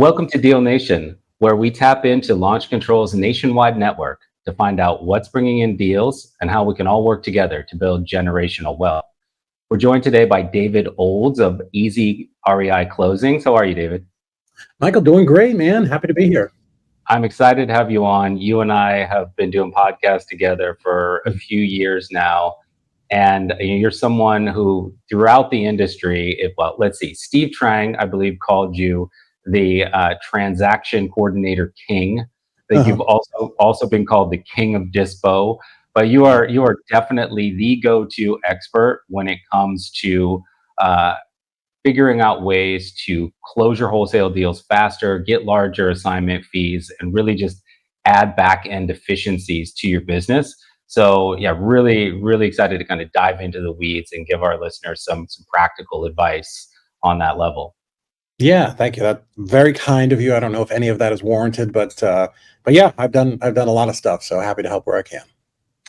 Welcome to Deal Nation, where we tap into Launch Control's nationwide network to find out what's bringing in deals and how we can all work together to build generational wealth. We're joined today by David Olds of EzREIclosings. How are you, David? Michael, doing great, man. Happy to be here. I'm excited to have you on. You and I have been doing podcasts together for a few years now. And you're someone who, throughout the industry, let's see, Steve Trang, I believe, called you the transaction coordinator king. I think you've also been called the king of dispo. But you are definitely the go-to expert when it comes to figuring out ways to close your wholesale deals faster, get larger assignment fees, and really just add back-end efficiencies to your business. So yeah, really, really excited to kind of dive into the weeds and give our listeners some practical advice on that level. Yeah, thank you. That's very kind of you. I don't know if any of that is warranted, but yeah, I've done a lot of stuff. So happy to help where I can.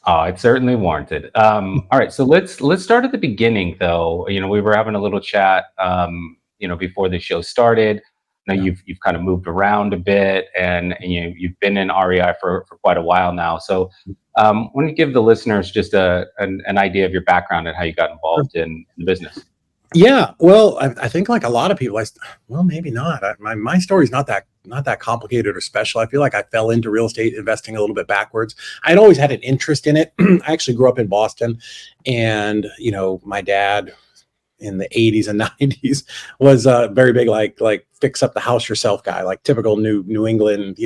Oh, it's certainly warranted. All right, so let's start at the beginning, though. We were having a little chat, before the show started. Now you've kind of moved around a bit, and you've been in REI for quite a while now. So, why don't you give the listeners just an idea of your background and how you got involved in the business? Yeah, well, I think like a lot of people, well, maybe not. My story's not that complicated or special. I feel like I fell into real estate investing a little bit backwards. I'd always had an interest in it. I actually grew up in Boston, and my dad in the 80s and 90s was very big like fix up the house yourself guy, like typical New England,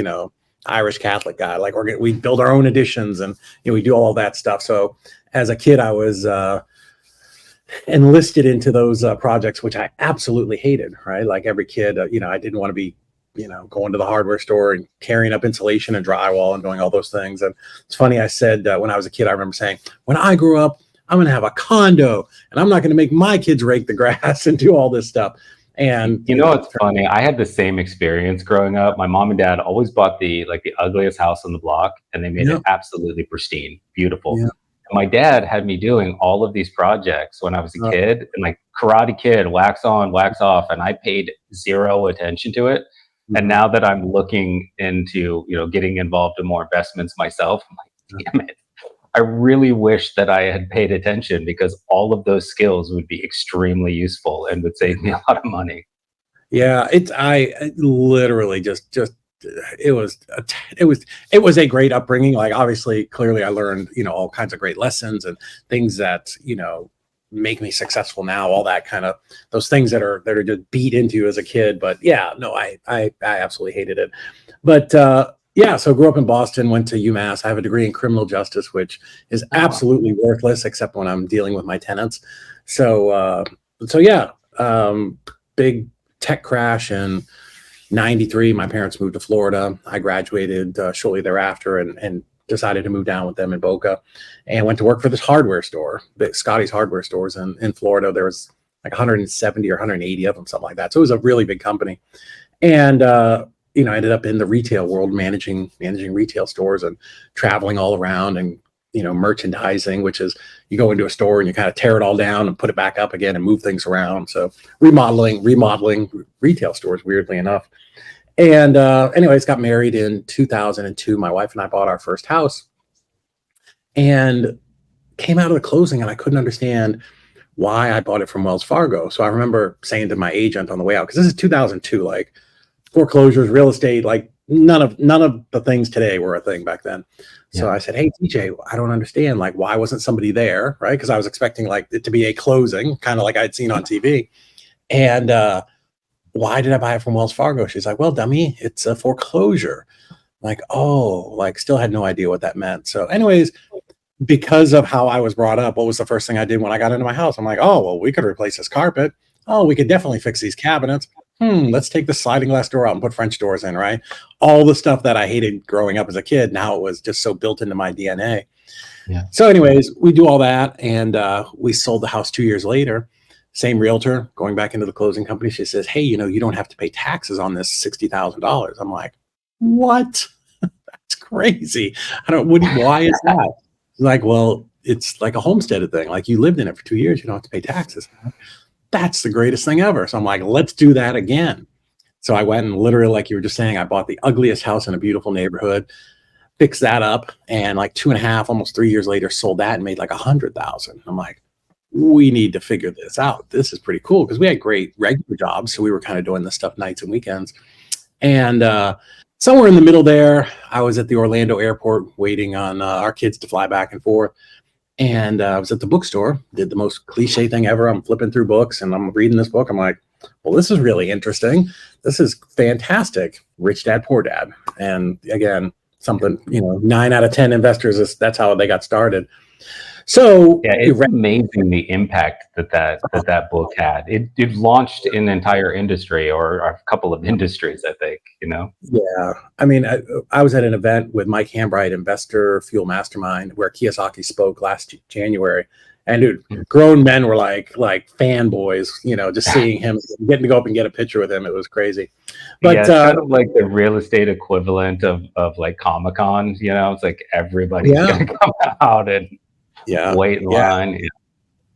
Irish Catholic guy. Like we build our own additions and we do all that stuff. So as a kid, I was enlisted into those projects, which I absolutely hated, right? Like every kid, I didn't want to be, going to the hardware store and carrying up insulation and drywall and doing all those things. And it's funny, I said when I was a kid, I remember saying, when I grew up, I'm going to have a condo and I'm not going to make my kids rake the grass and do all this stuff. And it's funny. I had the same experience growing up. My mom and dad always bought the ugliest house on the block, and they made it absolutely pristine, beautiful. Yeah. My dad had me doing all of these projects when I was a kid, and like Karate Kid, wax on, wax off, and I paid zero attention to it. And now that I'm looking into, getting involved in more investments myself, I'm like, damn it. I really wish that I had paid attention, because all of those skills would be extremely useful and would save me a lot of money. Yeah, I literally just it was a great upbringing. Like obviously, clearly I learned, all kinds of great lessons and things that, make me successful now, all that kind of those things that are just beat into you as a kid. But yeah, no, I absolutely hated it. But yeah, so grew up in Boston, went to UMass. I have a degree in criminal justice, which is absolutely worthless except when I'm dealing with my tenants. So yeah, big tech crash in 93. My parents moved to Florida. I graduated shortly thereafter and decided to move down with them in Boca, and went to work for this hardware store, Scotty's hardware stores in Florida. There was like 170 or 180 of them, something like that. So it was a really big company. And I ended up in the retail world, managing retail stores and traveling all around and, merchandising, which is you go into a store and you kind of tear it all down and put it back up again and move things around. So remodeling retail stores, weirdly enough. And anyways, got married in 2002. My wife and I bought our first house and came out of the closing, and I couldn't understand why I bought it from Wells Fargo. So I remember saying to my agent on the way out, because this is 2002, like foreclosures, real estate, like none of the things today were a thing back then. So I said, hey, TJ, I don't understand. Like, why wasn't somebody there? Right. Because I was expecting like it to be a closing, kind of like I'd seen on TV. And why did I buy it from Wells Fargo? She's like, well, dummy, it's a foreclosure. Like, oh, like still had no idea what that meant. So anyways, because of how I was brought up, what was the first thing I did when I got into my house? I'm like, oh, well, we could replace this carpet. Oh, we could definitely fix these cabinets. Let's take the sliding glass door out and put French doors in, right? All the stuff that I hated growing up as a kid, now it was just so built into my DNA. Yeah. So anyways, we do all that, and we sold the house 2 years later. Same realtor, going back into the closing company. She says, hey, you don't have to pay taxes on this $60,000. I'm like, what? That's crazy. Why is that? Like, well, it's like a homesteaded thing. Like you lived in it for 2 years. You don't have to pay taxes. That's the greatest thing ever. So I'm like, let's do that again. So I went and literally, like you were just saying, I bought the ugliest house in a beautiful neighborhood, fixed that up, and like 2.5, almost 3 years later, sold that and made like 100,000. I'm like, we need to figure this out. This is pretty cool because we had great regular jobs, so we were kind of doing this stuff nights and weekends. And somewhere in the middle there, I was at the Orlando airport waiting on our kids to fly back and forth. And I was at the bookstore, did the most cliche thing ever. I'm flipping through books and I'm reading this book. I'm like, well, this is really interesting. This is fantastic. Rich Dad, Poor Dad. And again, something, 9 out of 10 investors, that's how they got started. So yeah, it's amazing the impact that book had. It launched an entire industry or a couple of industries, I think, Yeah. I mean, I was at an event with Mike Hambright, Investor Fuel Mastermind, where Kiyosaki spoke last January. And dude, grown men were like fanboys, just seeing him, getting to go up and get a picture with him. It was crazy. But yeah, it's kind of like the real estate equivalent of like Comic-Con, it's like everybody's gonna come out and wait in line.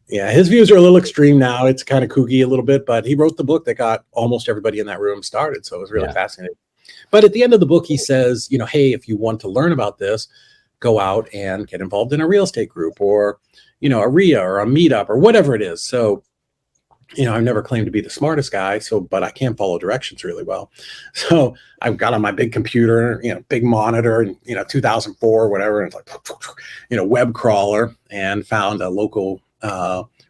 Yeah, his views are a little extreme now. It's kind of kooky a little bit, but he wrote the book that got almost everybody in that room started. So it was really fascinating. But at the end of the book, he says, hey, if you want to learn about this, go out and get involved in a real estate group or, a RIA or a meetup or whatever it is. So, I've never claimed to be the smartest guy, but I can follow directions really well. So I got on my big computer, big monitor, and 2004, whatever, and it's like, web crawler, and found a local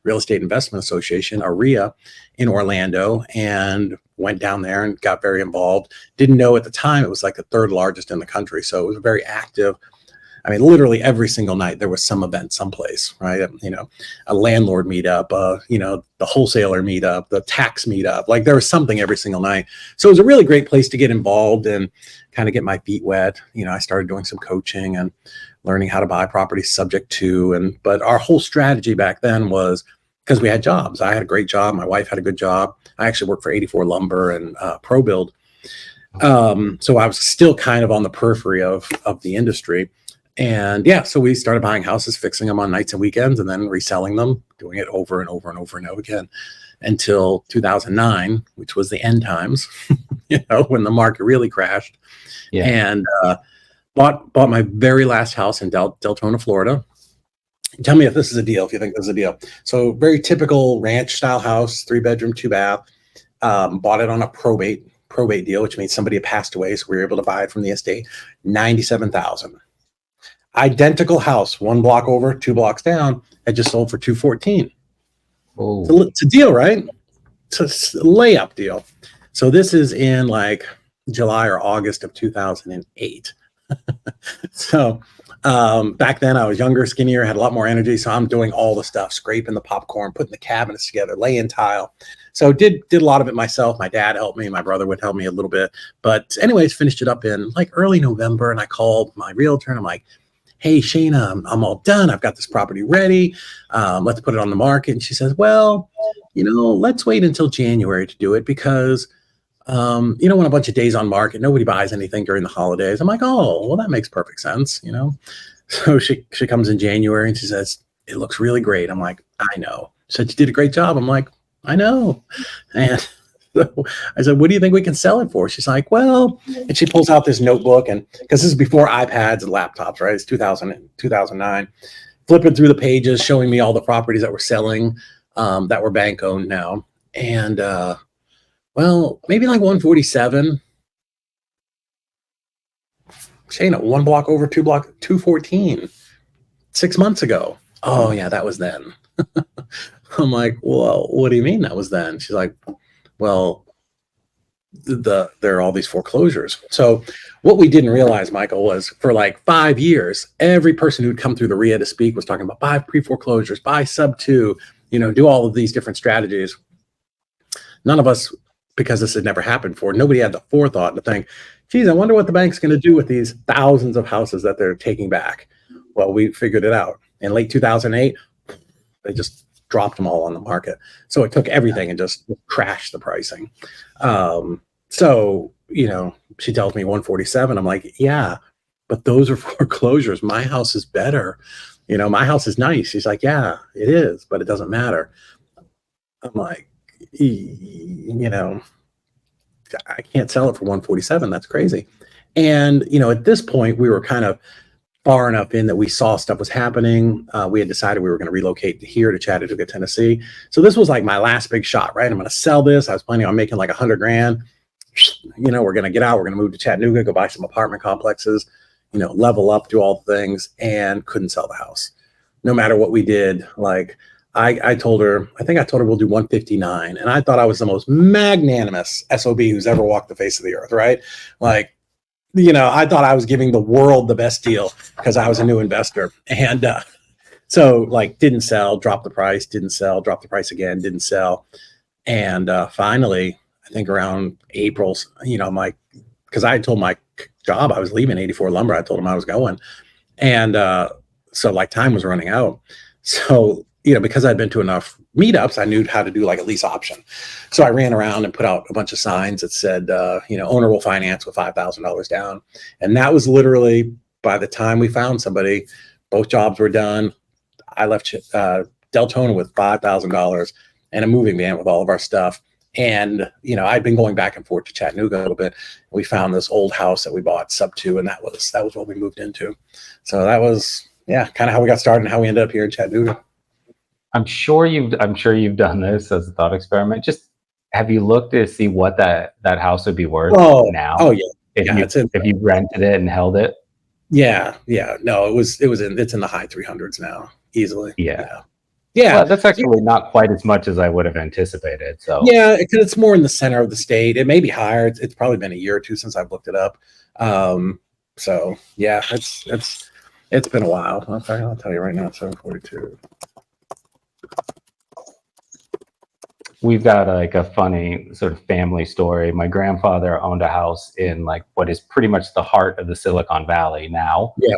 real estate investment association, a RIA, in Orlando, and went down there and got very involved. Didn't know at the time it was like the 3rd largest in the country, so it was very active. I mean, literally every single night there was some event someplace, right? A landlord meetup, the wholesaler meetup, the tax meetup. Like there was something every single night. So it was a really great place to get involved and kind of get my feet wet. I started doing some coaching and learning how to buy properties subject to. But our whole strategy back then was because we had jobs. I had a great job. My wife had a good job. I actually worked for 84 Lumber and ProBuild. So I was still kind of on the periphery of the industry. And so we started buying houses, fixing them on nights and weekends, and then reselling them, doing it over and over and over and over again until 2009, which was the end times, when the market really crashed. Yeah. And bought my very last house in Deltona, Florida. Tell me if this is a deal, if you think this is a deal. So very typical ranch style house, 3-bedroom, 2-bath. Bought it on a probate deal, which means somebody had passed away, so we were able to buy it from the estate. $97,000. Identical house, 1 block over, 2 blocks down, had just sold for $214,000. Oh, it's a deal, right? It's a layup deal. So this is in like July or August of 2008. So back then I was younger, skinnier, had a lot more energy. So I'm doing all the stuff, scraping the popcorn, putting the cabinets together, laying tile. So did a lot of it myself. My dad helped me. My brother would help me a little bit. But anyways, finished it up in like early November. And I called my realtor and I'm like, hey, Shayna, I'm all done. I've got this property ready. Let's put it on the market. And she says, well, let's wait until January to do it because, when a bunch of days on market, nobody buys anything during the holidays. I'm like, oh, well, that makes perfect sense, So she comes in January and she says, it looks really great. I'm like, I know. She said, you did a great job. I'm like, I know. And so I said, what do you think we can sell it for? She's like, well, and she pulls out this notebook, and because this is before iPads and laptops, right? It's 2009. Flipping through the pages, showing me all the properties that were selling, that were bank owned now. And well, maybe like 147. Shayna, 1 block over, 2 block, 214. 6 months ago. Oh yeah, that was then. I'm like, well, what do you mean that was then? She's like, well, there are all these foreclosures. So what we didn't realize, Michael, was for like 5 years, every person who'd come through the RIA to speak was talking about buy pre-foreclosures, buy sub-2, do all of these different strategies. None of us, because this had never happened before, nobody had the forethought to think, geez, I wonder what the bank's going to do with these thousands of houses that they're taking back. Well, we figured it out. In late 2008, they just dropped them all on the market. So it took everything and just crashed the pricing. So, she tells me 147. I'm like, yeah, but those are foreclosures. My house is better. My house is nice. She's like, yeah, it is, but it doesn't matter. I'm like, I can't sell it for 147. That's crazy. And, at this point, we were kind of far enough in that we saw stuff was happening. We had decided we were going to relocate here to Chattanooga, Tennessee. So this was like my last big shot, right? I'm going to sell this. I was planning on making like 100 grand. We're going to get out. We're going to move to Chattanooga, go buy some apartment complexes, level up, do all the things, and couldn't sell the house. No matter what we did, like I told her, we'll do 159. And I thought I was the most magnanimous SOB who's ever walked the face of the earth, right? Like, I thought I was giving the world the best deal because I was a new investor. And so like didn't sell, dropped the price, didn't sell, dropped the price again, didn't sell. And finally, I think around April, I'm like, because I told my job I was leaving 84 Lumber. I told them I was going. And so like time was running out. So, because I'd been to enough meetups, I knew how to do like a lease option. So I ran around and put out a bunch of signs that said, owner will finance with $5,000 down. And that was literally, by the time we found somebody, both jobs were done. I left Deltona with $5,000 and a moving van with all of our stuff. And, I'd been going back and forth to Chattanooga a little bit. We found this old house that we bought sub 2, and that was what we moved into. So that was, kind of how we got started and how we ended up here in Chattanooga. I'm sure you've done this as a thought experiment. Just have you looked to see what that house would be worth now? Oh yeah. If you rented it and held it? Yeah. No, it's in the high 300s now, easily. Yeah. Well, that's actually not quite as much as I would have anticipated. So yeah, because it's more in the center of the state. It may be higher. It's probably been a year or two since I've looked it up. So yeah, it's been a while. I'll tell you right now, 742. We've got like a funny sort of family story. My grandfather owned a house in like what is pretty much the heart of the Silicon Valley now. Yeah.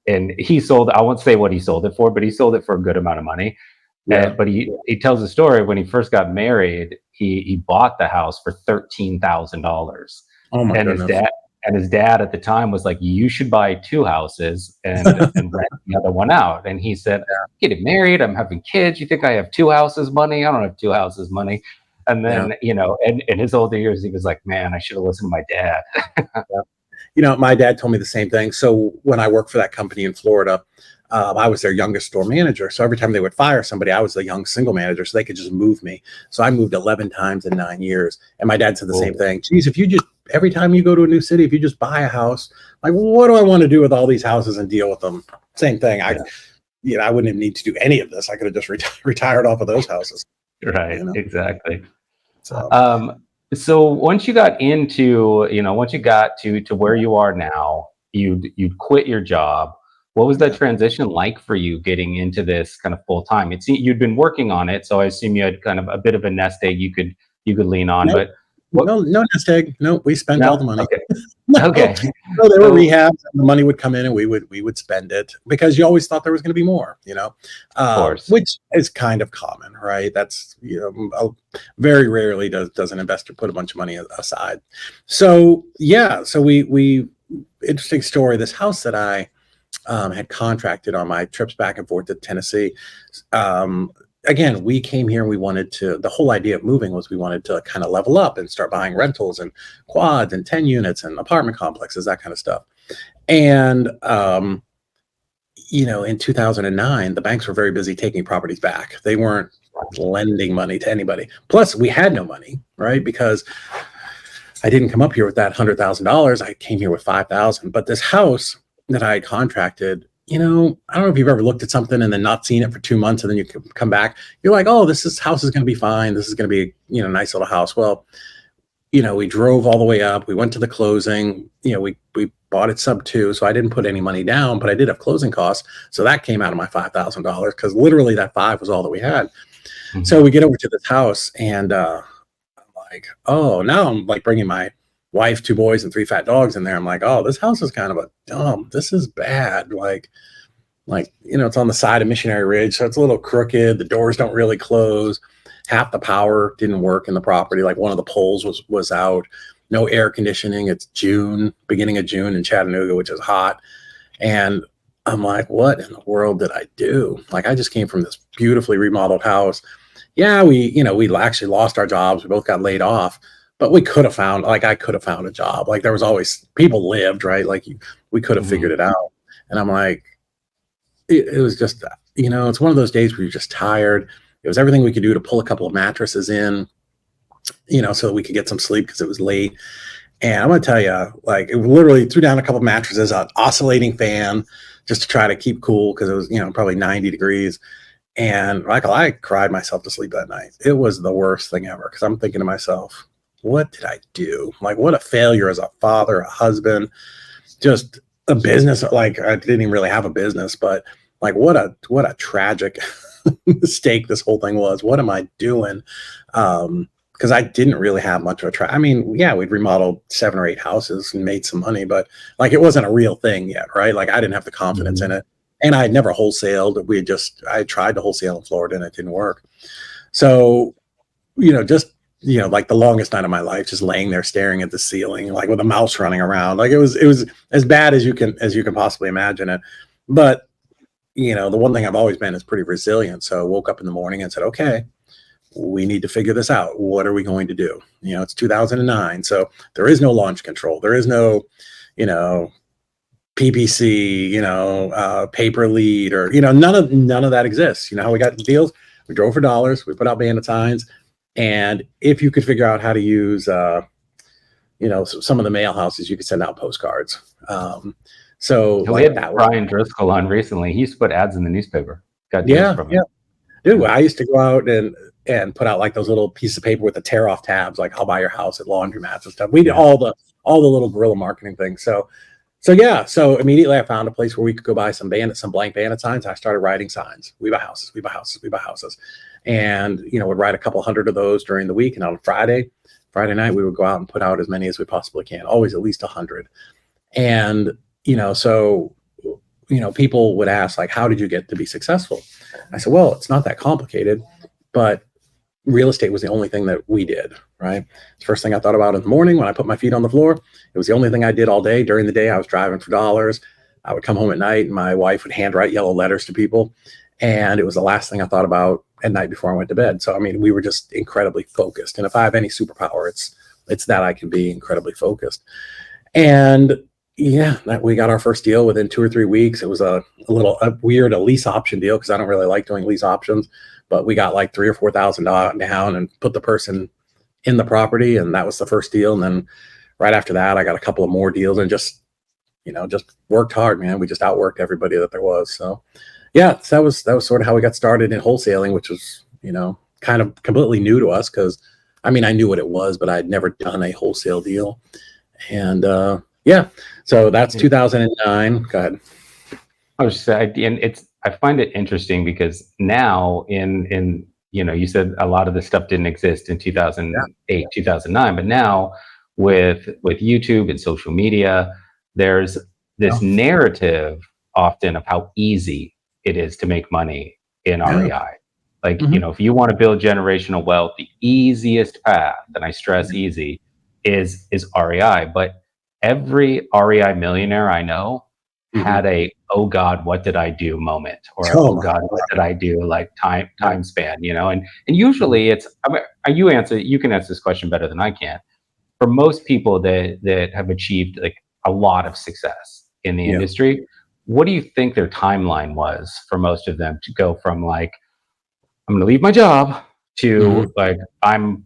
And he sold, I won't say what he sold it for, but he sold it for a good amount of money. Yeah. But he tells the story when he first got married, he bought the house for $13,000. Oh my goodness. His dad at the time was like, you should buy 2 houses and rent the other one out. And he said, getting married, I'm having kids. You think I have 2 houses money? I don't have 2 houses money. And then, in his older years, he was like, man, I should have listened to my dad. My dad told me the same thing. So when I worked for that company in Florida, I was their youngest store manager. So every time they would fire somebody, I was the young single manager, so they could just move me. So I moved 11 times in 9 years. And my dad said the same thing. Geez, every time you go to a new city, if you just buy a house, like, what do I want to do with all these houses and deal with them? Same thing. I wouldn't even need to do any of this. I could have just retired off of those houses. Right. Exactly. So once you got into, once you got to where you are now, you'd quit your job. What was that transition like for you getting into this kind of full time? You'd been working on it, so I assume you had kind of a bit of a nest egg you could lean on. Nope. But no nest egg. No, we spent all the money. Okay. Okay. No, there were rehabs, and the money would come in, and we would spend it because you always thought there was going to be more. Of course. Which is kind of common, right? That's very rarely does an investor put a bunch of money aside. So we interesting story. This house that I had contracted on my trips back and forth to Tennessee. Again, we came here and we wanted to, the whole idea of moving was we wanted to kind of level up and start buying rentals and quads and 10 units and apartment complexes, that kind of stuff. And, in 2009, the banks were very busy taking properties back. They weren't lending money to anybody. Plus, we had no money, right? Because I didn't come up here with that $100,000. I came here with $5,000. But this house that I had contracted, I don't know if you've ever looked at something and then not seen it for 2 months and then you come back, you're like, oh, house is going to be fine. This is going to be, nice little house. Well, we drove all the way up. We went to the closing, we bought it sub 2. So I didn't put any money down, but I did have closing costs. So that came out of my $5,000 because literally that 5 was all that we had. Mm-hmm. So we get over to this house and I'm like, oh, now I'm like bringing my wife, 2 boys, and 3 fat dogs in there. I'm like, oh, this house is kind of a dumb. This is bad. Like, it's on the side of Missionary Ridge, so it's a little crooked. The doors don't really close. Half the power didn't work in the property. Like one of the poles was out. No air conditioning. It's beginning of June in Chattanooga, which is hot. And I'm like, what in the world did I do? Like, I just came from this beautifully remodeled house. Yeah, we actually lost our jobs. We both got laid off. but we could have found, like, I could have found a job. Like, there was always people lived, right? Like, we could have Mhm. figured it out. And I'm like, it was just, it's one of those days where you're just tired. It was everything we could do to pull a couple of mattresses in, so that we could get some sleep because it was late. And I'm gonna tell you, like, it literally threw down a couple of mattresses, an oscillating fan, just to try to keep cool because it was, probably 90 degrees. And Michael, I cried myself to sleep that night. It was the worst thing ever because I'm thinking to myself, what did I do? Like, what a failure as a father, a husband, just a business. Like, I didn't even really have a business, but like, what a tragic mistake this whole thing was. What am I doing? Because I didn't really have much of a try. I mean, yeah, we'd remodeled 7 or 8 houses and made some money, but like, it wasn't a real thing yet, right? Like, I didn't have the confidence in Mhm. it. And I had never wholesaled. I tried to wholesale in Florida and it didn't work. So, just, like the longest night of my life, just laying there staring at the ceiling, like with a mouse running around. Like, it was as bad as you can possibly imagine it. But, the one thing I've always been is pretty resilient. So I woke up in the morning and said, okay, we need to figure this out. What are we going to do? It's 2009. So there is no launch control. There is no, you know, PPC, paper lead, or none of that exists. You know how we got deals? We drove for dollars. We put out bandit signs, and if you could figure out how to use, some of the mail houses, you could send out postcards. So And we like had that was, Brian Driscoll on recently. He used to put ads in the newspaper. Got deals yeah, from yeah, him. dude. Yeah. I used to go out and put out like those little pieces of paper with the tear off tabs, like I'll buy your house at laundromats and stuff. We did Yeah. all the little guerrilla marketing things. So yeah, so immediately I found a place where we could go buy some blank bandit signs. I started writing signs. We buy houses, we buy houses, we buy houses. And, would write a couple hundred of those during the week. And on Friday night, we would go out and put out as many as we possibly can, always at least 100. And, so, people would ask, like, how did you get to be successful? I said, well, it's not that complicated, but real estate was the only thing that we did, right? The first thing I thought about in the morning when I put my feet on the floor, it was the only thing I did all day. During the day, I was driving for dollars. I would come home at night and my wife would handwrite yellow letters to people. And it was the last thing I thought about at night before I went to bed. So, I mean, we were just incredibly focused. And if I have any superpower, it's that I can be incredibly focused. And yeah, we got our first deal within 2 or 3 weeks. It was a weird lease option deal because I don't really like doing lease options, but we got like $3,000 or $4,000 down and put the person in the property, and that was the first deal. And then right after that, I got a couple of more deals and just worked hard, man. We just outworked everybody that there was. So yeah, so that was sort of how we got started in wholesaling, which was kind of completely new to us because I mean I knew what it was, but I'd never done a wholesale deal. And yeah, so that's 2009. Go ahead. I was just saying, and I find it interesting because now you said a lot of this stuff didn't exist in Yeah, 2008, 2009, but now with YouTube and social media, there's this yeah, narrative often of how easy it is to make money in yeah. REI. Like, Mhm. if you want to build generational wealth, the easiest path, and I stress easy, is REI. But every REI millionaire I know Mhm. had a "oh God, what did I do" moment, or Oh "oh my God, what did I do" like God. time span, and Mhm. usually it's, I mean, you can answer this question better than I can. For most people that have achieved like a lot of success in the Yeah. industry, what do you think their timeline was for most of them to go from like, I'm going to leave my job Mhm. to like, I'm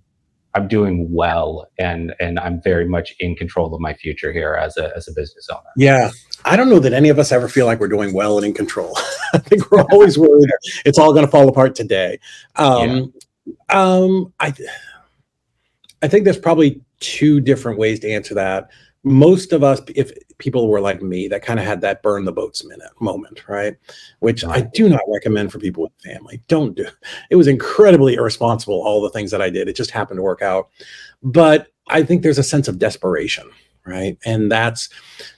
doing well, and I'm very much in control of my future here as a business owner. Yeah. I don't know that any of us ever feel like we're doing well and in control. I think we're always worried it's all going to fall apart today. Yeah. Um, I think there's probably two different ways to answer that. Most of us, if people were like me, that kind of had that burn the boats moment, right? Which I Right. do not recommend for people with family. Don't do. It was incredibly irresponsible, all the things that I did. It just happened to work out. But I think there's a sense of desperation, right? And that's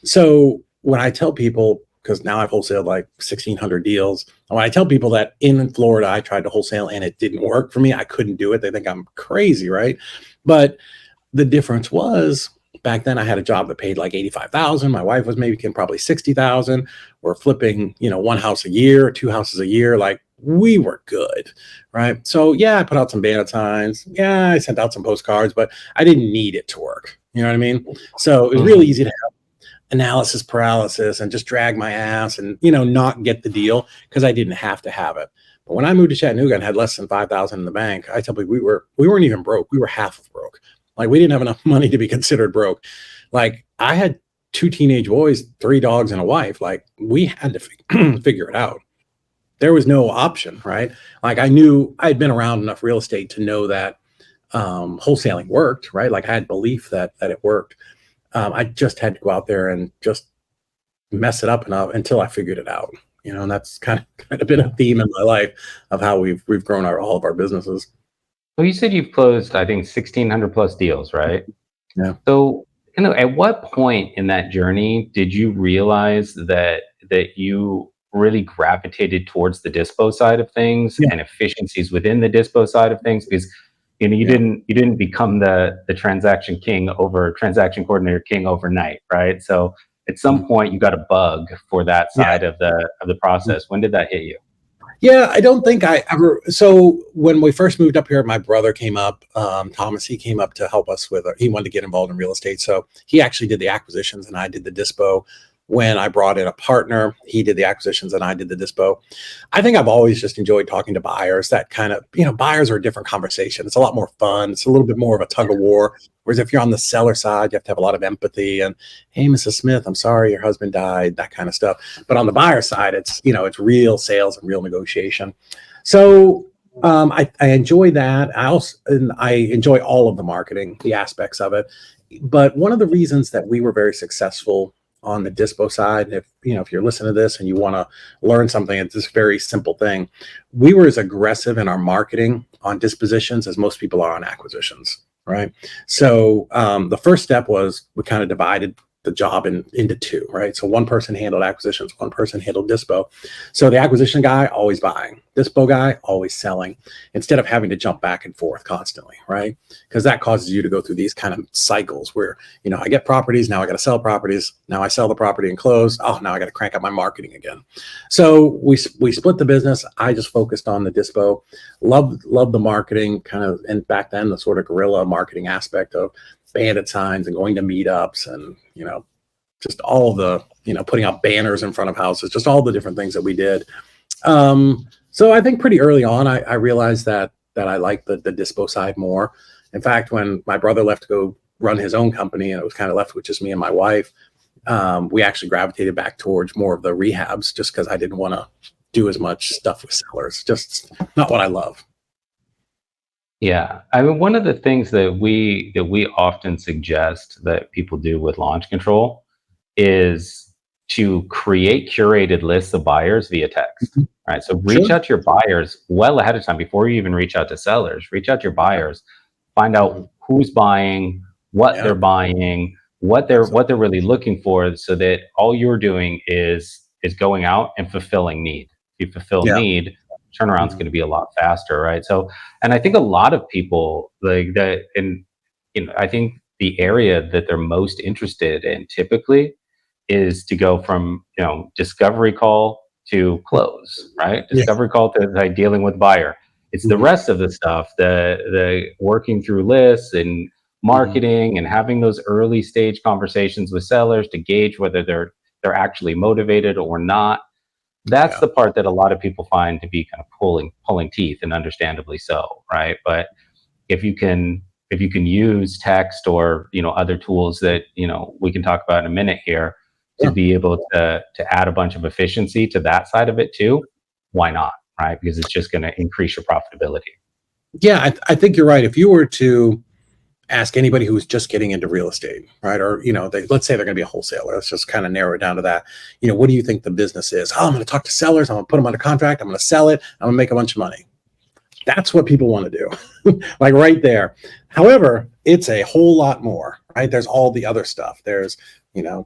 so when I tell people, because now I've wholesaled like 1,600 deals. And when I tell people that in Florida, I tried to wholesale and it didn't work for me, I couldn't do it. They think I'm crazy, right? But the difference was back then I had a job that paid like 85,000. My wife was making probably 60,000. We're flipping, one house a year, 2 houses a year. Like we were good, right? So yeah, I put out some banner signs. Yeah, I sent out some postcards, but I didn't need it to work. You know what I mean? So it was really Mhm. easy to have analysis paralysis and just drag my ass and not get the deal because I didn't have to have it. But when I moved to Chattanooga and had less than 5,000 in the bank, I tell people we weren't even broke. We were half of broke. Like we didn't have enough money to be considered broke. Like I had two teenage boys, three dogs, and a wife. Like we had to figure it out. There was no option, right? Like I knew I had been around enough real estate to know that wholesaling worked, right? Like I had belief that it worked. I just had to go out there and just mess it up enough until I figured it out. And that's kind of been a theme in my life of how we've grown all of our businesses. Well, you said you've closed, I think, 1,600 plus deals, right? Yeah. So, at what point in that journey did you realize that you really gravitated towards the dispo side of things Yeah. and efficiencies within the dispo side of things? Because you Yeah. didn't become the transaction coordinator king overnight, right? So at Mhm. some point you got a bug for that Yeah. side of the process. When did that hit you? Yeah, I don't think I ever. So when we first moved up here, my brother came up, Thomas. He came up to help us with. He wanted to get involved in real estate, so he actually did the acquisitions, and I did the dispo. When I brought in a partner, he did the acquisitions, and I did the dispo. I think I've always just enjoyed talking to buyers. That kind of, buyers are a different conversation. It's a lot more fun. It's a little bit more of a tug of war. Whereas if you're on the seller side, you have to have a lot of empathy and, hey, Mrs. Smith, I'm sorry your husband died, that kind of stuff. But on the buyer side, it's real sales and real negotiation. So I enjoy that. I enjoy all of the marketing, the aspects of it. But one of the reasons that we were very successful on the dispo side, if you're listening to this and you want to learn something, it's this very simple thing. We were as aggressive in our marketing on dispositions as most people are on acquisitions, right? So the first step was we kind of divided the job into two, right? So one person handled acquisitions, one person handled dispo. So the acquisition guy always buying, dispo guy always selling, instead of having to jump back and forth constantly, right? Because that causes you to go through these kind of cycles where I get properties, now I got to sell properties, now I sell the property and close. Oh, now I got to crank up my marketing again. So we split the business. I just focused on the dispo. Loved the marketing kind of, and back then the sort of guerrilla marketing aspect of bandit signs and going to meetups and just all the putting out banners in front of houses, just all the different things that we did. So I think pretty early on I realized that I liked the dispo side more. In fact, when my brother left to go run his own company and it was kind of left with just me and my wife, we actually gravitated back towards more of the rehabs just because I didn't want to do as much stuff with sellers. Just not what I love. Yeah, I mean, one of the things that we often suggest that people do with launch control is to create curated lists of buyers via text. Mhm. Right. So reach Sure. out to your buyers well ahead of time before you even reach out to sellers. Reach out to your buyers, find out Mhm. who's buying, what they're Yeah, buying, absolutely. what they're really looking for, so that all you're doing is going out and fulfilling need. If you fulfill Yeah. need, turnaround's Mhm. going to be a lot faster, right? So, and I think a lot of people like that, and I think the area that they're most interested in typically is to go from discovery call to close, right? Yeah. Discovery call to like dealing with buyer. It's the Mhm. rest of the stuff, the working through lists and Mhm. marketing and having those early stage conversations with sellers to gauge whether they're actually motivated or not. That's Yeah. the part that a lot of people find to be kind of pulling teeth, and understandably so, right? But if you can use text or other tools that we can talk about in a minute here to Yeah. be able to add a bunch of efficiency to that side of it too, why not, right? Because it's just going to increase your profitability. Yeah, I think you're right. If you were to ask anybody who's just getting into real estate, right? Or, let's say they're going to be a wholesaler. Let's just kind of narrow it down to that. What do you think the business is? Oh, I'm going to talk to sellers. I'm going to put them under contract. I'm going to sell it. I'm going to make a bunch of money. That's what people want to do, like right there. However, it's a whole lot more, right? There's all the other stuff. There's,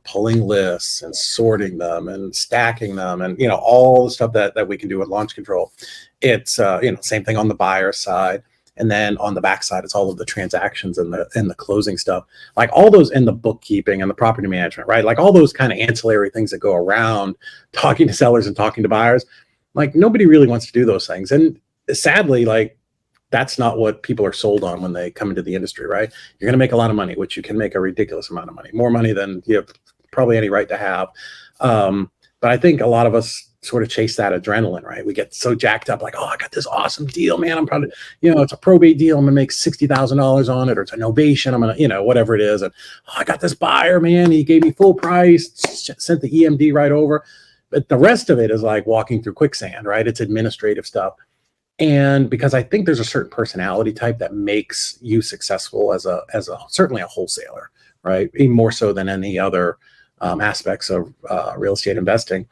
pulling lists and sorting them and stacking them and, all the stuff that we can do with launch control. It's, same thing on the buyer side. And then on the back side, it's all of the transactions and the closing stuff, like all those in the bookkeeping and the property management, right? Like all those kind of ancillary things that go around talking to sellers and talking to buyers. Like nobody really wants to do those things. And sadly, like that's not what people are sold on when they come into the industry, right? You're going to make a lot of money, which you can make a ridiculous amount of money, more money than you have probably any right to have. But I think a lot of us sort of chase that adrenaline, right? We get so jacked up, like, oh, I got this awesome deal, man. I'm probably, it's a probate deal. I'm gonna make $60,000 on it, or it's a novation. I'm gonna, whatever it is. And oh, I got this buyer, man. He gave me full price, sent the EMD right over. But the rest of it is like walking through quicksand, right? It's administrative stuff. And because I think there's a certain personality type that makes you successful as a certainly a wholesaler, right? Even more so than any other aspects of real estate investing.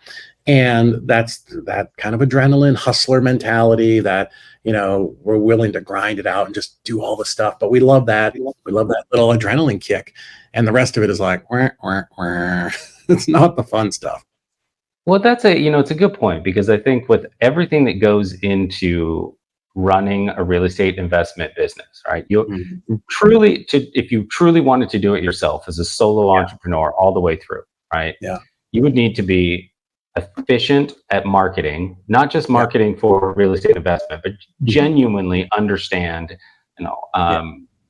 And that's that kind of adrenaline hustler mentality that, we're willing to grind it out and just do all the stuff. But we love that. We love that little adrenaline kick. And the rest of it is like, wah, wah, wah. It's not the fun stuff. Well, it's a good point, because I think with everything that goes into running a real estate investment business, right? If you truly wanted to do it yourself as a solo entrepreneur all the way through, right? Yeah. You would need to be efficient at marketing, not just marketing for real estate investment, but genuinely understand,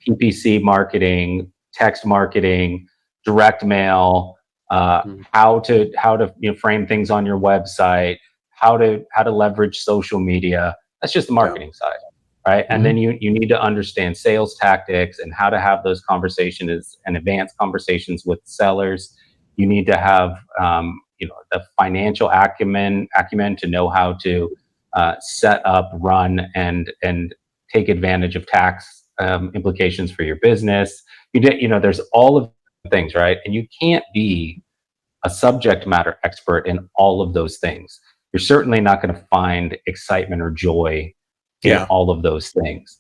PPC marketing, text marketing, direct mail, how to frame things on your website, how to leverage social media. That's just the marketing side, right? And then you need to understand sales tactics and how to have those conversations and advanced conversations with sellers. You need to have the financial acumen to know how to set up, run, and take advantage of tax implications for your business. There's all of things, right? And you can't be a subject matter expert in all of those things. You're certainly not going to find excitement or joy in all of those things.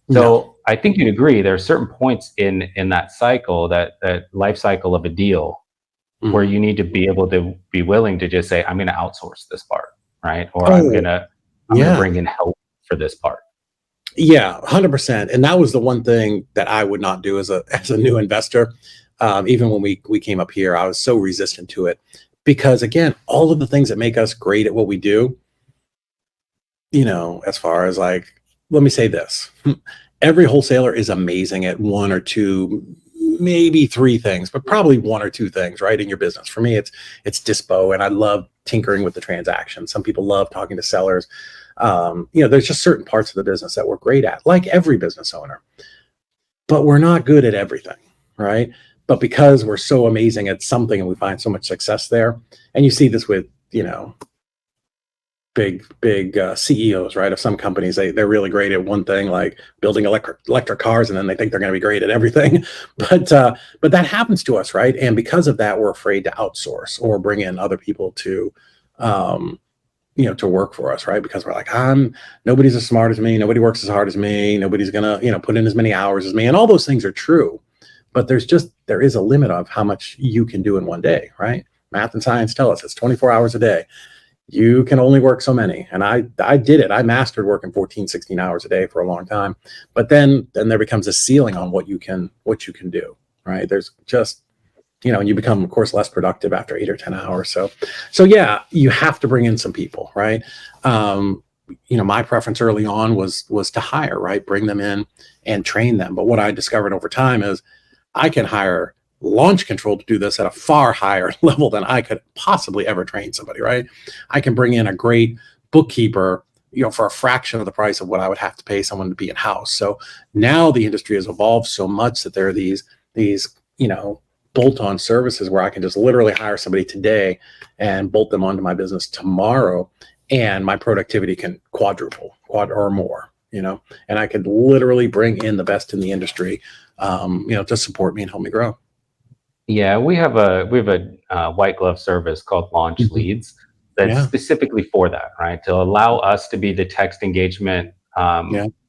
So I think you'd agree there are certain points in that cycle, that life cycle of a deal, where you need to be able to be willing to just say, I'm going to outsource this part, right? Or I'm going to bring in help for this part. Yeah, 100%. And that was the one thing that I would not do as a new investor. Even when we came up here, I was so resistant to it, because again, all of the things that make us great at what we do, as far as like, let me say this, every wholesaler is amazing at one or two, maybe three things, but probably one or two things, right, in your business. For me, it's dispo, and I love tinkering with the transaction. Some people love talking to sellers. There's just certain parts of the business that we're great at, like every business owner, but we're not good at everything, right? But because we're so amazing at something and we find so much success there, and you see this with, big CEOs, right, of some companies, they're really great at one thing, like building electric cars, and then they think they're going to be great at everything. But that happens to us, right? And because of that, we're afraid to outsource or bring in other people to to work for us, right? Because we're like, nobody's as smart as me, nobody works as hard as me, nobody's gonna put in as many hours as me. And all those things are true, but there is a limit of how much you can do in one day, right? Math and science tell us it's 24 hours a day. You can only work so many. And I did it. I mastered working 14, 16 hours a day for a long time. But then there becomes a ceiling on what you can do, right? There's just, and you become, of course, less productive after 8 or 10 hours. So yeah, you have to bring in some people, right? My preference early on was to hire, right? Bring them in and train them. But what I discovered over time is I can hire launch control to do this at a far higher level than I could possibly ever train somebody, right? I can bring in a great bookkeeper, for a fraction of the price of what I would have to pay someone to be in-house. So now the industry has evolved so much that there are these bolt-on services where I can just literally hire somebody today and bolt them onto my business tomorrow, and my productivity can quadruple or more, and I could literally bring in the best in the industry, to support me and help me grow. Yeah, we have a white glove service called Launch Leads that's specifically for that, right? To allow us to be the text engagement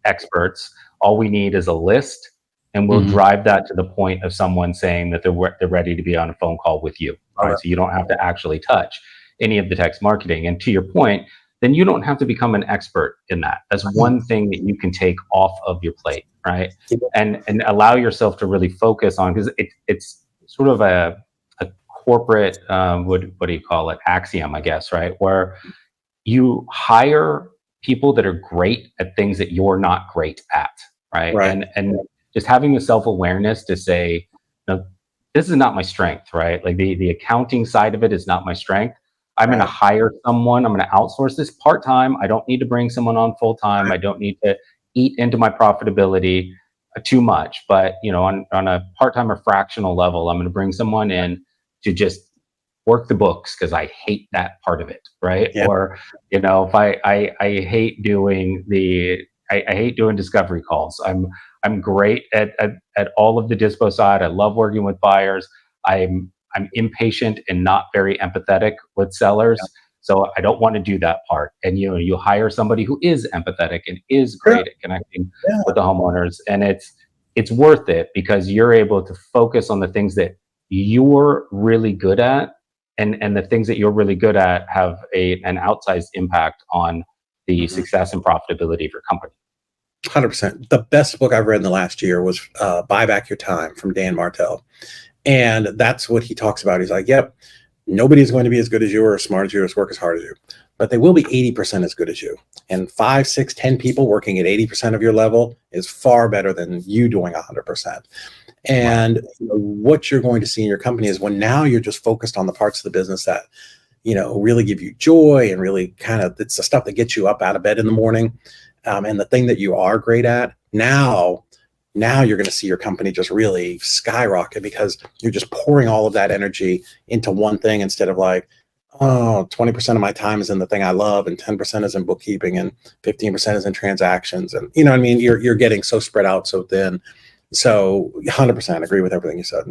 experts. All we need is a list, and we'll drive that to the point of someone saying that they're ready to be on a phone call with you, right? So you don't have to actually touch any of the text marketing. And to your point, then you don't have to become an expert in that. That's one thing that you can take off of your plate, right? And allow yourself to really focus on, because it's sort of a corporate, what do you call it, axiom, I guess, right? Where you hire people that are great at things that you're not great at, right? Right. And just having the self-awareness to say, no, this is not my strength, right? Like the accounting side of it is not my strength. I'm going to Right. hire someone. I'm going to outsource this part-time. I don't need to bring someone on full-time. Right. I don't need to eat into my profitability too much. But on a part-time or fractional level, I'm going to bring someone in to just work the books because I hate that part of it, right? Yeah. Or if I hate doing I hate doing discovery calls. I'm great at all of the dispo side. I love working with buyers. I'm impatient and not very empathetic with Yeah. sellers. So I don't want to do that part. And you hire somebody who is empathetic and is Yeah. great at connecting Yeah. with the homeowners. And it's worth it because you're able to focus on the things that you're really good at, and the things that you're really good at have an outsized impact on the Mhm. success and profitability of your company. 100%. The best book I've read in the last year was Buy Back Your Time from Dan Martell. And that's what he talks about. He's like, yep, nobody's going to be as good as you or as smart as you or as work as hard as you, but they will be 80% as good as you. And 5, 6, 10 people working at 80% of your level is far better than you doing 100%. Wow. And what you're going to see in your company is when now you're just focused on the parts of the business that really give you joy and really kind of, it's the stuff that gets you up out of bed in the morning, and the thing that you are great at. Now you're going to see your company just really skyrocket because you're just pouring all of that energy into one thing instead of like, oh, 20% of my time is in the thing I love and 10% is in bookkeeping and 15% is in transactions. And you know what I mean? You're getting so spread out so thin. So 100% agree with everything you said.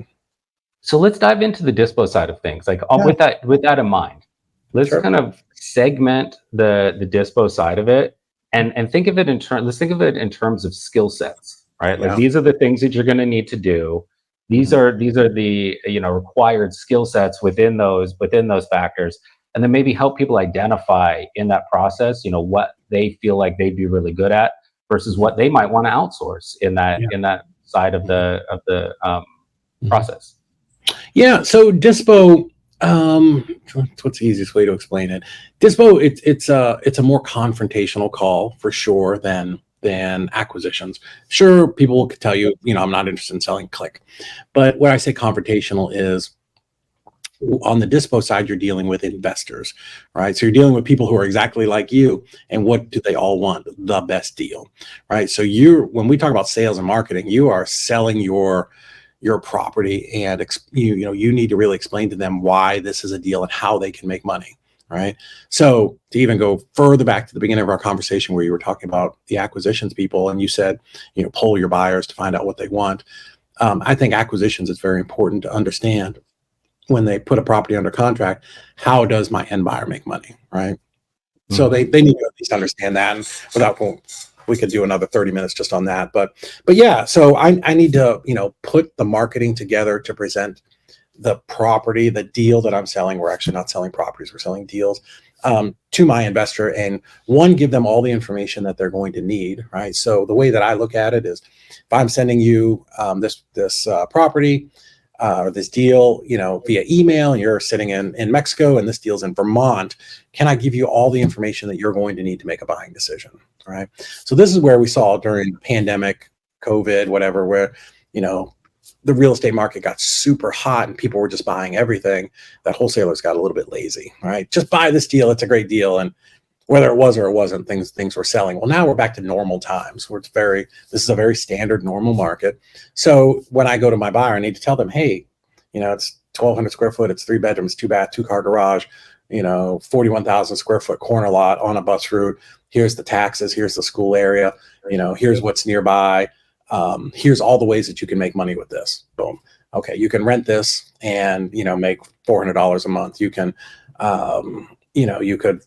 So let's dive into the dispo side of things. Like Yeah, with that in mind, let's sure. kind of segment the dispo side of it and think of it let's think of it in terms of skill sets, right? Like Yeah. these are the things that you're going to need to do. These Mhm. are these are the required skill sets within those factors, and then maybe help people identify in that process, what they feel like they'd be really good at versus Mhm. what they might want to outsource in that Yeah. in that side of Mhm. the Mhm. process. Yeah. So Dispo, what's the easiest way to explain it? Dispo, it's a more confrontational call for sure than acquisitions. Sure, people could tell you, I'm not interested in selling click. But when I say confrontational is on the dispo side, you're dealing with investors, right? So you're dealing with people who are exactly like you. And what do they all want? The best deal, right? So when we talk about sales and marketing, you are selling your property, and you need to really explain to them why this is a deal and how they can make money, right? So to even go further back to the beginning of our conversation where you were talking about the acquisitions people and you said, poll your buyers to find out what they want. I think acquisitions, it's very important to understand when they put a property under contract, how does my end buyer make money, right? So they Mhm. need to at least understand that. And without, well, we could do another 30 minutes just on that. But yeah, so I need to, put the marketing together to present the property, the deal that I'm selling. We're actually not selling properties, we're selling deals, to my investor, and one, give them all the information that they're going to need, right? So the way that I look at it is if I'm sending you this property, or this deal, via email, and you're sitting in Mexico and this deal's in Vermont, can I give you all the information that you're going to need to make a buying decision? Right. So this is where we saw during the pandemic, COVID, whatever, where, the real estate market got super hot and people were just buying everything, that wholesalers got a little bit lazy, right? Just buy this deal. It's a great deal. And whether it was or it wasn't, things were selling. Well, now we're back to normal times where this is a very standard normal market. So when I go to my buyer, I need to tell them, hey, it's 1,200 square foot, it's 3 bedrooms, 2 bath, 2 car garage, 41,000 square foot corner lot on a bus route. Here's the taxes, here's the school area, here's what's nearby. Here's all the ways that you can make money with this. Boom. Okay, you can rent this and make $400 a month. You can, you could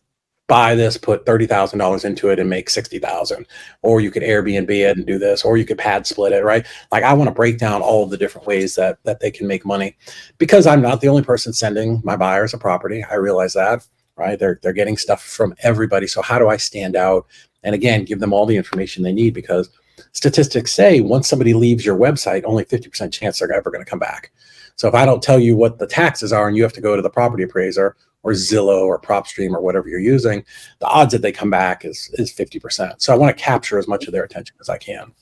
buy this, put $30,000 into it and make 60,000, or you could Airbnb it and do this, or you could pad split it, right? Like I want to break down all of the different ways that they can make money, because I'm not the only person sending my buyers a property. I realize that, right? They're getting stuff from everybody. So how do I stand out? And again, give them all the information they need, because statistics say once somebody leaves your website, only 50% chance they're ever going to come back. So if I don't tell you what the taxes are and you have to go to the property appraiser, or Zillow or PropStream or whatever you're using, the odds that they come back is 50%. So I want to capture as much of their attention as I can.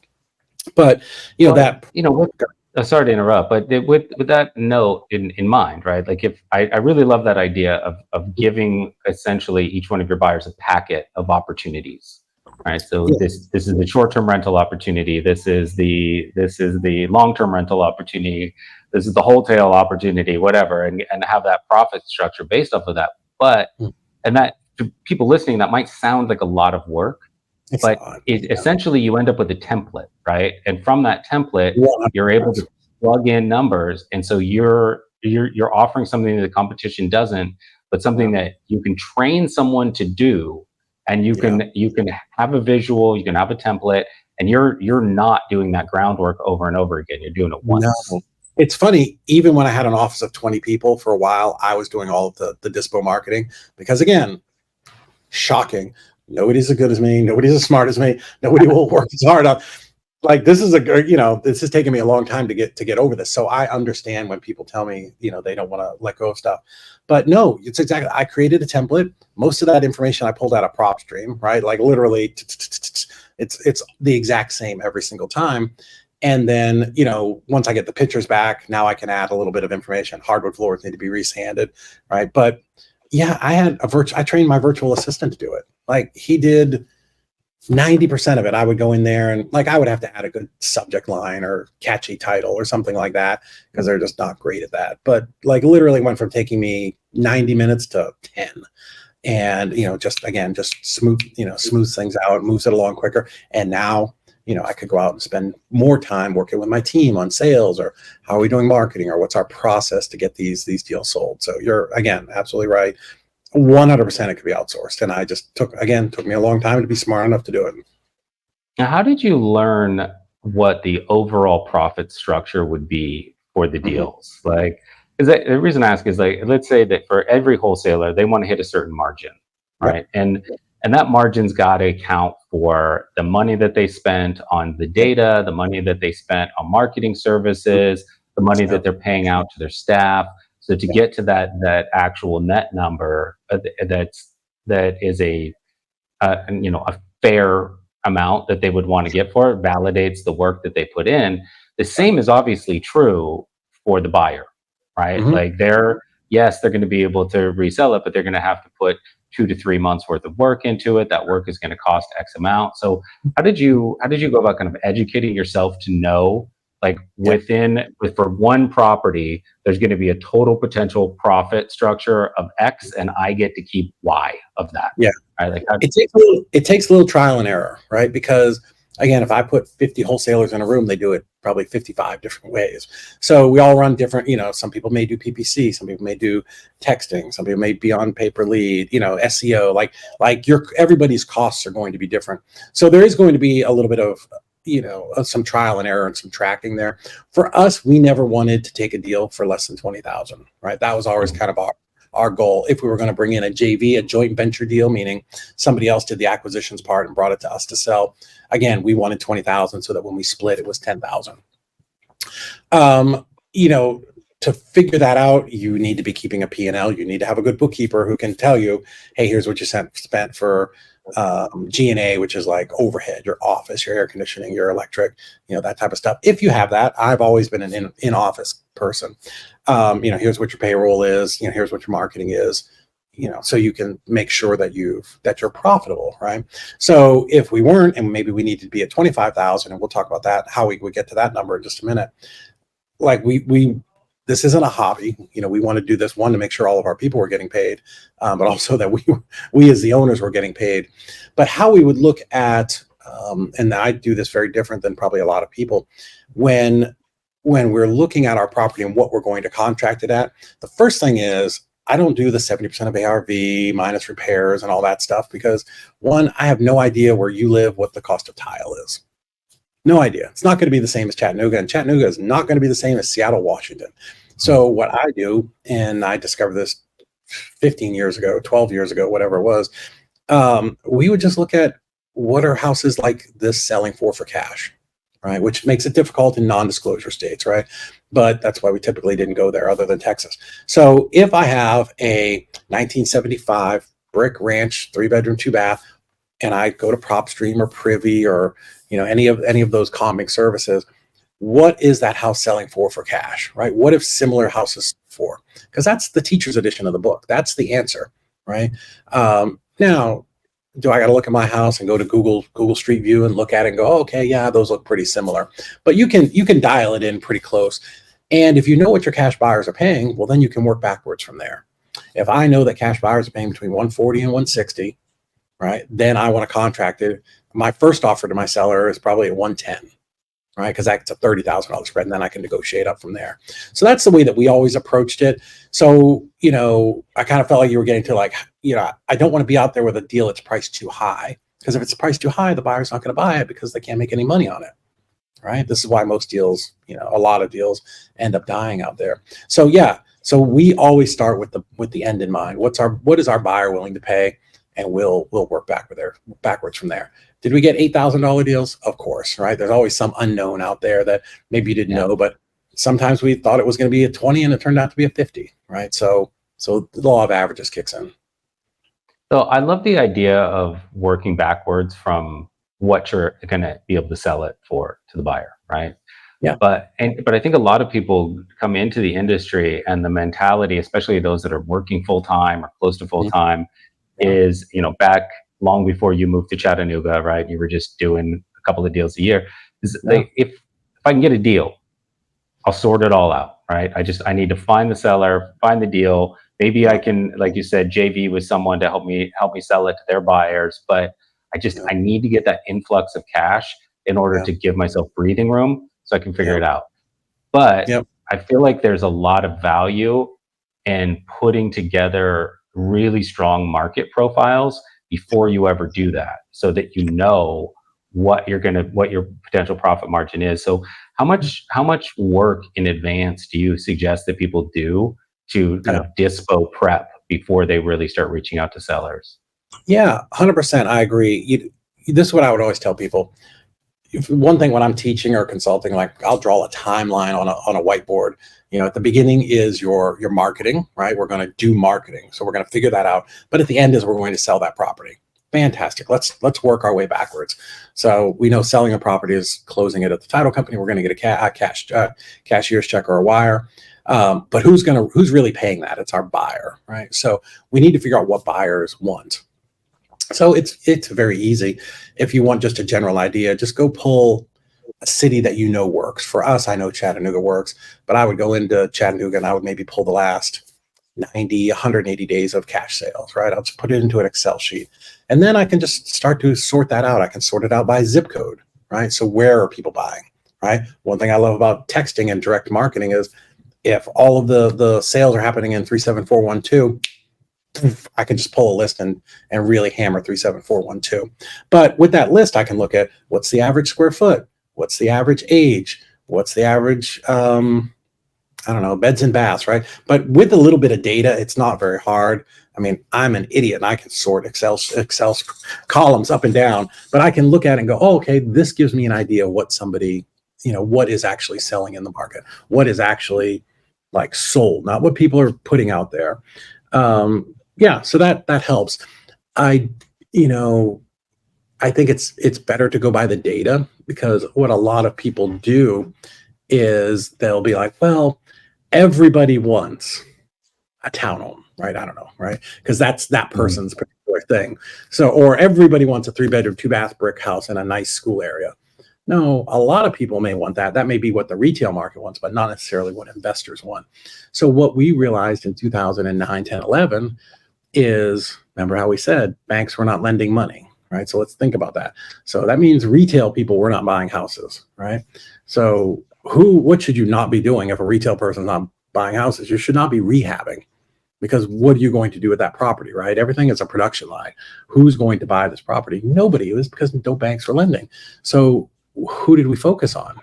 But Well, sorry to interrupt, but with that note in mind, right? Like, if I really love that idea of giving essentially each one of your buyers a packet of opportunities, right? So yeah, this is the short-term rental opportunity. This is the long-term rental opportunity. This is the wholesale opportunity, whatever, and have that profit structure based off of that. But mm, and that, to people listening, that might sound like a lot of work, it's but not. Yeah, essentially you end up with a template, right? And from that template, you're able 100%. to plug in numbers, and so you're offering something that the competition doesn't, but Yeah, something that you can train someone to do, and you yeah. can you can have a visual, you can have a template, and you're not doing that groundwork over and over again. You're doing it No. once. It's funny, even when I had an office of 20 people for a while, I was doing all of the dispo marketing because, again, shocking. Nobody's as good as me. Nobody's as smart as me. Nobody will work as hard on. Like, this is this has taken me a long time to get over this. So I understand when people tell me, they don't want to let go of stuff. But no, it's exactly. I created a template. Most of that information I pulled out of PropStream, right? Like, literally, it's the exact same every single time. And then, once I get the pictures back, now I can add a little bit of information. Hardwood floors need to be resanded, right? But yeah, I trained my virtual assistant to do it. Like, he did 90% of it. I would go in there and, like, I would have to add a good subject line or catchy title or something like that because they're just not great at that. But, like, literally went from taking me 90 minutes to 10. And, just smooth things out, moves it along quicker. And now, I could go out and spend more time working with my team on sales, or how are we doing marketing, or what's our process to get these deals sold. So you're, again, absolutely right. 100% it could be outsourced. And I just took me a long time to be smart enough to do it. Now, how did you learn what the overall profit structure would be for the Mhm. deals? Like, is that the reason I ask is, like, let's say that for every wholesaler, they want to hit a certain margin, Yep. right? And that margin's got to account for the money that they spent on the Yep. data, the money that they spent on marketing services, the money that Yep. they're paying out to their staff. So to Yep. get to that actual net number, that is a fair amount that they would want to get for it, validates the work that they put in. The Yep. same is obviously true for the buyer, right? Mhm. Like, they're going to be able to resell it, but they're going to have to put 2 to 3 months worth of work into it. That work is going to cost X amount. So how did you go about kind of educating yourself to know, like, Yep. for one property, there's going to be a total potential profit structure of X, and I get to keep Y of that, Yeah. right? Like, It takes a little trial and error, right? Because, again, if I put 50 wholesalers in a room, they do it probably 55 different ways. So we all run different. Some people may do PPC, some people may do texting, some people may be on pay per lead, SEO. Like your everybody's costs are going to be different. So there is going to be a little bit of some trial and error and some tracking there. For us, we never wanted to take a deal for less than 20,000, right? That was always kind of our goal. If we were going to bring in a JV, a joint venture deal, meaning somebody else did the acquisitions part and brought it to us to sell. Again, we wanted 20,000 so that when we split, it was 10,000. Um, you know, to figure that out, you need to be keeping a P&L. You need to have a good bookkeeper who can tell you, hey, here's what you spent for G&A, which is like overhead, your office, your air conditioning, your electric, that type of stuff. If you have that, I've always been an in-office person. Here's what your payroll is, here's what your marketing is, so you can make sure that you're profitable, right? So if we weren't, and maybe we need to be at 25,000, and we'll talk about that, how we would get to that number in just a minute. Like, we this isn't a hobby. We want to do this, one, to make sure all of our people were getting paid, but also that we as the owners were getting paid. But how we would look at, and I do this very different than probably a lot of people, when we're looking at our property and what we're going to contract it at, the first thing is, I don't do the 70% of ARV minus repairs and all that stuff, because, one, I have no idea where you live, what the cost of tile is. No idea. It's not going to be the same as Chattanooga, and Chattanooga is not going to be the same as Seattle, Washington. So what I do, and I discovered this 15 years ago, 12 years ago, whatever it was, we would just look at, what are houses like this selling for cash? right? Which makes it difficult in non-disclosure states, right? But that's why we typically didn't go there other than Texas. So if I have a 1975 brick ranch, 3-bedroom, 2-bath, and I go to PropStream or Privy or any of those comping services, what is that house selling for cash, right? What if similar houses for? Because that's the teacher's edition of the book. That's the answer, right? Now, do I got to look at my house and go to Google Street View and look at it and go, oh, okay, yeah, those look pretty similar. But you can dial it in pretty close. And if you know what your cash buyers are paying, well, then you can work backwards from there. If I know that cash buyers are paying between 140 and 160, right, then I want to contract it. My first offer to my seller is probably at 110, right? Because that's a $30,000 spread, and then I can negotiate up from there. So that's the way that we always approached it. So, I kind of felt like you were getting to I don't want to be out there with a deal that's priced too high, because if it's priced too high, the buyer's not going to buy it because they can't make any money on it, right? This is why most deals, a lot of deals end up dying out there. So yeah, so we always start with the end in mind. What is our buyer willing to pay? And we'll work backwards from there. Did we get $8,000 deals? Of course, right? There's always some unknown out there that maybe you didn't know, but sometimes we thought it was going to be a 20 and it turned out to be a 50, right? So the law of averages kicks in. So I love the idea of working backwards from what you're going to be able to sell it for to the buyer, right? Yeah. But I think a lot of people come into the industry and the mentality, especially those that are working full time or close to full time, is back long before you moved to Chattanooga, right? You were just doing a couple of deals a year. If I can get a deal, I'll sort it all out, right? I need to find the seller, find the deal. Maybe I can, like you said, JV with someone to help me sell it to their buyers. But I need to get that influx of cash in order to give myself breathing room so I can figure it out. But I feel like there's a lot of value in putting together really strong market profiles before you ever do that, so that what your potential profit margin is. So how much work in advance do you suggest that people do to kind of dispo prep before they really start reaching out to sellers? Yeah, 100%. I agree. This is what I would always tell people. One thing when I'm teaching or consulting, like I'll draw a timeline on a whiteboard. At the beginning is your marketing, right? We're going to do marketing. So we're going to figure that out. But at the end is we're going to sell that property. Fantastic. Let's work our way backwards. So we know selling a property is closing it at the title company. We're going to get a cashier's check or a wire. But who's really paying that? It's our buyer, right? So we need to figure out what buyers want. So it's very easy. If you want just a general idea, just go pull a city that works. For us, I know Chattanooga works, but I would go into Chattanooga and I would maybe pull the last 90, 180 days of cash sales, right? I'll just put it into an Excel sheet. And then I can just start to sort that out. I can sort it out by zip code, right? So where are people buying, right? One thing I love about texting and direct marketing is if all of the sales are happening in 37412, I can just pull a list and really hammer 37412. But with that list, I can look at what's the average square foot, what's the average age, what's the average, beds and baths, right? But with a little bit of data, it's not very hard. I mean, I'm an idiot and I can sort Excel columns up and down, but I can look at it and go, oh, okay, this gives me an idea of what somebody, what is actually selling in the market, what is actually like sold, not what people are putting out there. So that helps. I think it's better to go by the data, because what a lot of people do is they'll be like, well, everybody wants a townhome, right? I don't know, right? Because that's that person's particular thing. So, or everybody wants a 3-bedroom, 2-bath brick house in a nice school area. No, a lot of people may want that. That may be what the retail market wants, but not necessarily what investors want. So what we realized in 2009, 10, 11 is, remember how we said banks were not lending money, right? So let's think about that. So that means retail people were not buying houses, right? So what should you not be doing if a retail person is not buying houses? You should not be rehabbing, because what are you going to do with that property, right? Everything is a production line. Who's going to buy this property? Nobody. It was because no banks were lending. So who did we focus on?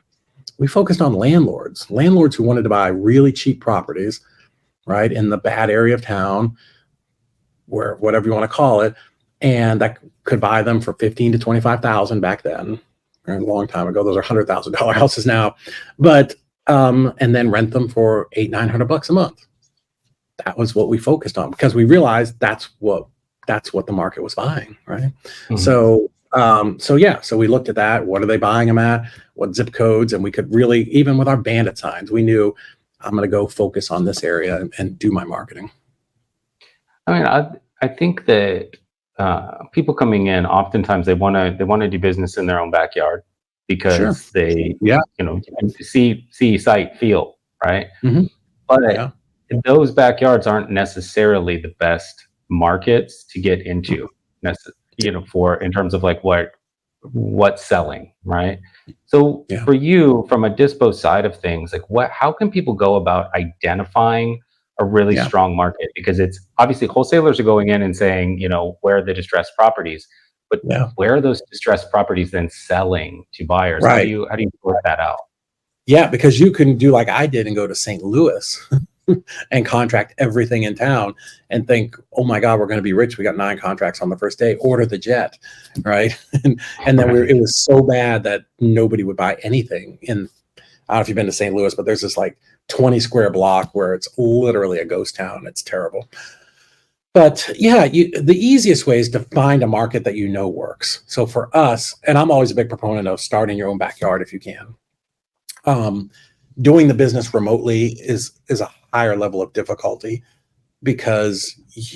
We focused on landlords who wanted to buy really cheap properties, right, in the bad area of town, where whatever you want to call it, and that could buy them for 15 to 25,000 back then, a long time ago. Those are $100,000 houses now, but and then rent them for $800-900 a month. That was what we focused on because we realized that's what the market was buying, right? Mhm. So we looked at that. What are they buying them at? What zip codes? And we could really, even with our bandit signs, we knew I'm going to go focus on this area and do my marketing. I mean, I think that people coming in, oftentimes they want to do business in their own backyard Sure. because they, Yeah. see, sight, feel, right? Mhm. But Yeah. those backyards aren't necessarily the best markets to get into, for in terms of like what's selling, right? So Yeah. for you, from a dispo side of things, like how can people go about identifying a really Yeah. strong market? Because it's obviously wholesalers are going in and saying, where are the distressed properties, but Yeah. where are those distressed properties then selling to buyers? Right. How do you sort that out? Yeah, because you can do like I did and go to St. Louis and contract everything in town and think, oh my God, we're going to be rich. We got 9 contracts on the first day. Order the jet, right? and then Right. it was so bad that nobody would buy anything. And I don't know if you've been to St. Louis, but there's this like 20 square block where it's literally a ghost town. It's terrible. But yeah, the easiest way is to find a market that works. So for us, and I'm always a big proponent of starting your own backyard if you can. Um, Doing the business remotely is a higher level of difficulty because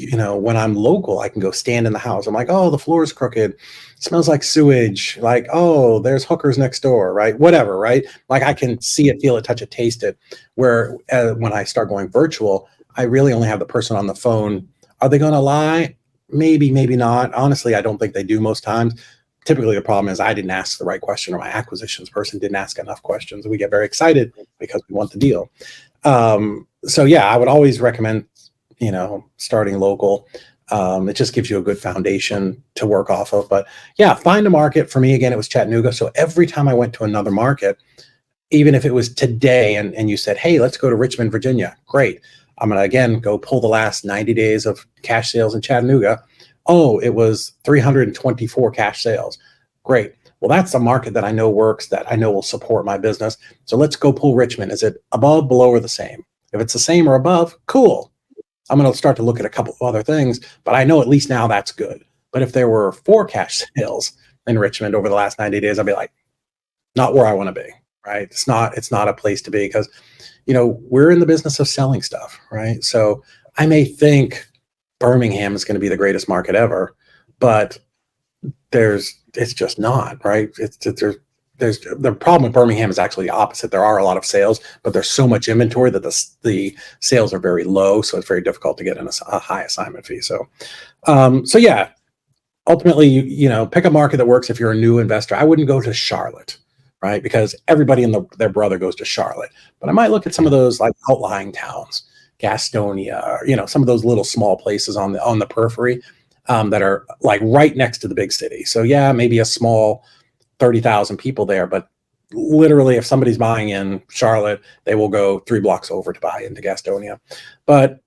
when I'm local, I can go stand in the house. I'm like, oh, the floor is crooked, it smells like sewage. Like, oh, there's hookers next door, right? Whatever, right? Like I can see it, feel it, touch it, taste it. Where when I start going virtual, I really only have the person on the phone. Are they going to lie? Maybe, maybe not. Honestly, I don't think they do most times. Typically, the problem is I didn't ask the right question, or my acquisitions person didn't ask enough questions. We get very excited because we want the deal. So yeah, I would always recommend, starting local. It just gives you a good foundation to work off of. But yeah, find a market. For me, again, it was Chattanooga. So every time I went to another market, even if it was today and you said, hey, let's go to Richmond, Virginia, great. I'm going to, again, go pull the last 90 days of cash sales in Chattanooga. Oh, it was 324 cash sales. Great. Well, that's a market that I know works, that I know will support my business. So let's go pull Richmond. Is it above, below, or the same? If it's the same or above, cool. I'm going to start to look at a couple of other things, but I know at least now that's good. But if there were 4 cash sales in Richmond over the last 90 days, I'd be like, not where I want to be, right? It's not a place to be because, we're in the business of selling stuff, right? So I may think Birmingham is going to be the greatest market ever, but it's just not, right? There's the problem with Birmingham is actually the opposite. There are a lot of sales, but there's so much inventory that the sales are very low, so it's very difficult to get in a high assignment fee. So yeah, ultimately, pick a market that works. If you're a new investor, I wouldn't go to Charlotte, right? Because everybody and their brother goes to Charlotte. But I might look at some of those like outlying towns, Gastonia, or, some of those little small places on the periphery that are like right next to the big city. So yeah, maybe a small 30,000 people there, but literally if somebody's buying in Charlotte, they will go 3 blocks over to buy into Gastonia. But